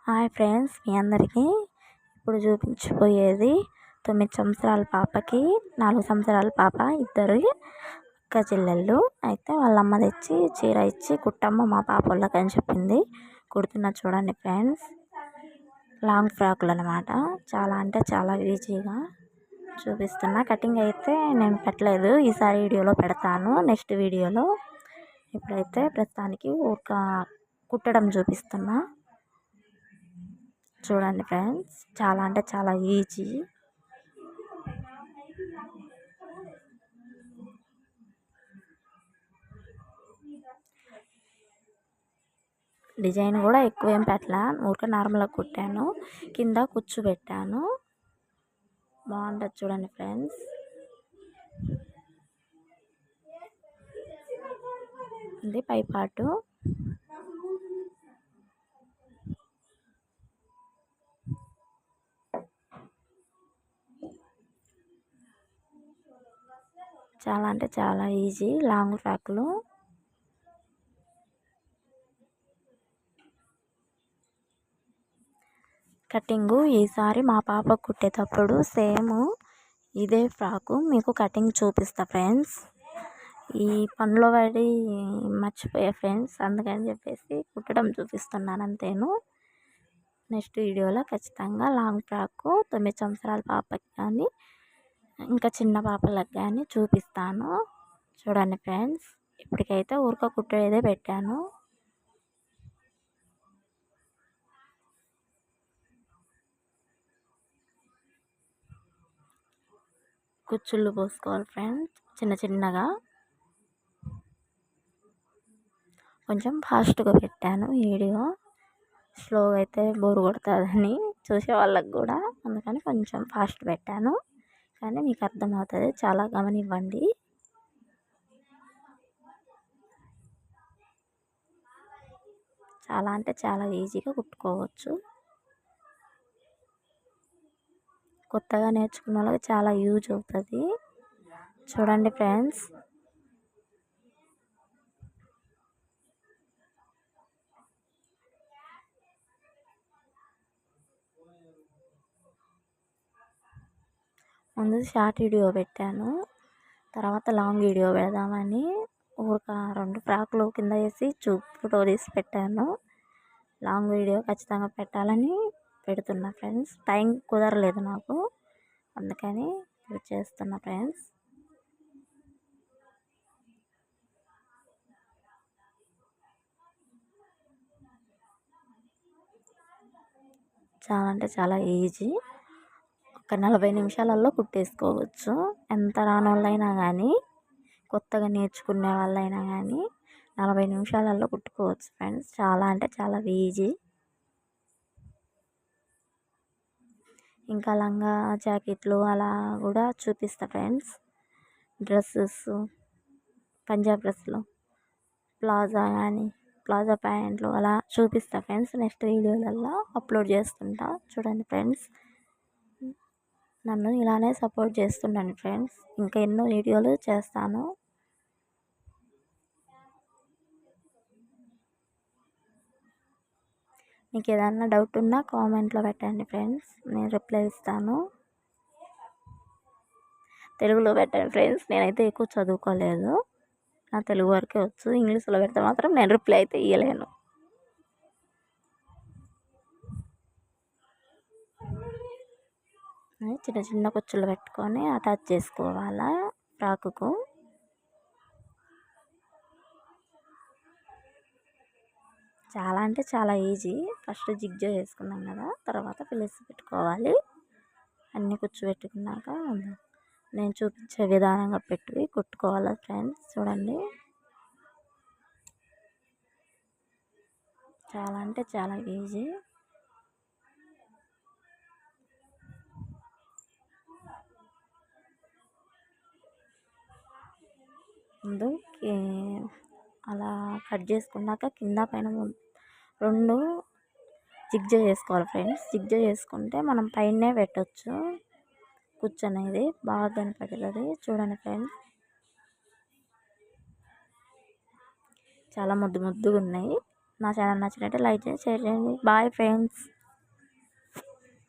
Hi friends, మీ అందరికీ ఇప్పుడు చూపించబోయేది 9 సంవత్సరాల పాపకి 4 సంవత్సరాల పాప, ఇద్దరు అక్క చెల్లెళ్ళు. అయితే వాళ్ళ అమ్మ తెచ్చి చీర ఇచ్చి కుట్టమ్మ మా పాప వాళ్ళకి అని చెప్పింది. కుడుతున్నా చూడండి ఫ్రెండ్స్. లాంగ్ ఫ్రాకులు అనమాట. చాలా అంటే చాలా ఈజీగా చూపిస్తున్నా. కటింగ్ అయితే నేను పెట్టలేదు, ఈసారి వీడియోలో పెడతాను, నెక్స్ట్ వీడియోలో. ఇప్పుడైతే ప్రస్తుతానికి ఒక కుట్టడం చూపిస్తున్నా చూడండి ఫ్రెండ్స్. చాలా అంటే చాలా ఈజీ. డిజైన్ కూడా ఎక్కువ ఏం పెట్టలా, ఊరికే నార్మల్గా కుట్టాను, కింద కుచ్చు పెట్టాను. బాగుంటుంది చూడండి ఫ్రెండ్స్. ఇది పై పార్టు. చాలా అంటే చాలా ఈజీ లాంగ్ ఫ్రాక్లు. కటింగు ఈసారి మా పాప కుట్టేటప్పుడు సేమ్ ఇదే ఫ్రాకు మీకు కటింగ్ చూపిస్తా ఫ్రెండ్స్. ఈ పనిలో పడి మర్చిపోయా ఫ్రెండ్స్, అందుకని చెప్పేసి కుట్టడం చూపిస్తున్నాను అంతేను. నెక్స్ట్ వీడియోలో ఖచ్చితంగా లాంగ్ ఫ్రాకు 9 సంవత్సరాల పాపకి కానీ ఇంకా చిన్న పాపలకు కానీ చూపిస్తాను చూడండి ఫ్రెండ్స్. ఇప్పటికైతే ఊరిక కుట్టేదే పెట్టాను. కుచ్చుళ్ళు పోసుకోవాలి ఫ్రెండ్స్ చిన్న చిన్నగా. కొంచెం ఫాస్ట్గా పెట్టాను వీడియో, స్లోగా అయితే బోర్ కొడుతుందని చూసే వాళ్ళకి కూడా, అందుకని కొంచెం ఫాస్ట్ పెట్టాను. కానీ మీకు అర్థమవుతుంది, చాలా గమనివ్వండి. చాలా అంటే చాలా ఈజీగా కుట్టుకోవచ్చు. కొత్తగా నేర్చుకున్న వాళ్ళకి చాలా యూజ్ అవుతుంది చూడండి ఫ్రెండ్స్. ముందు షార్ట్ వీడియో పెట్టాను, తర్వాత లాంగ్ వీడియో పెడదామని ఒక 2 ఫ్రాకులు కింద వేసి ఫోటో తీసి పెట్టాను. లాంగ్ వీడియో ఖచ్చితంగా పెట్టాలని పెడుతున్నా ఫ్రెండ్స్. టైం కుదరలేదు నాకు, అందుకని ఇది చేస్తున్నా ఫ్రెండ్స్. చాలా అంటే చాలా ఈజీ. ఒక 40 నిమిషాలలో కుట్టేసుకోవచ్చు. ఎంత రాని వాళ్ళైనా కానీ, కొత్తగా నేర్చుకునే వాళ్ళైనా కానీ 40 నిమిషాలలో కుట్టుకోవచ్చు ఫ్రెండ్స్. చాలా అంటే చాలా ఈజీ. ఇంకా లంగా జాకెట్లు అలా కూడా చూపిస్తా ఫ్రెండ్స్. డ్రెస్సెస్, పంజాబ్ డ్రెస్సులు, ప్లాజా కానీ ప్లాజా ప్యాంట్లు అలా చూపిస్తా ఫ్రెండ్స్. నెక్స్ట్ వీడియోలలో అప్లోడ్ చేస్తుంటా చూడండి ఫ్రెండ్స్. నన్ను ఇలానే సపోర్ట్ చేస్తుండండి ఫ్రెండ్స్. ఇంకా ఎన్నో వీడియోలు చేస్తాను. మీకు ఏదన్నా డౌట్ ఉన్నా కామెంట్లో పెట్టండి ఫ్రెండ్స్, నేను రిప్లై ఇస్తాను. తెలుగులో పెట్టండి ఫ్రెండ్స్, నేనైతే ఎక్కువ చదువుకోలేదు, నా తెలుగు వరకే వచ్చు. ఇంగ్లీష్లో పెడితే మాత్రం నేను రిప్లై అయితే ఇవ్వలేను. చిన్న చిన్న కుచ్చులు పెట్టుకొని అటాచ్ చేసుకోవాలా ఫ్రాకుకు. చాలా అంటే చాలా ఈజీ. ఫస్ట్ జిగ్జా వేసుకున్నాం కదా, తర్వాత పిలిసి పెట్టుకోవాలి. అన్నీ కుచ్చు పెట్టుకున్నాక నేను చూపించే విధానంగా పెట్టి కుట్టుకోవాలి ఫ్రెండ్స్. చూడండి, చాలా అంటే చాలా ఈజీ. ముందు అలా కట్ చేసుకున్నాక కింద పైన 2 జిగ్జా చేసుకోవాలి ఫ్రెండ్స్. జిగ్జా చేసుకుంటే మనం పైనే పెట్టచ్చు, కుచ్చు అనేది బాగా కనపడుతుంది. చూడండి ఫ్రెండ్స్, చాలా ముద్దుగా ఉన్నాయి. నా ఛానల్ నచ్చినట్టే లైక్ చేయండి, షేర్ చేయండి. Bye friends.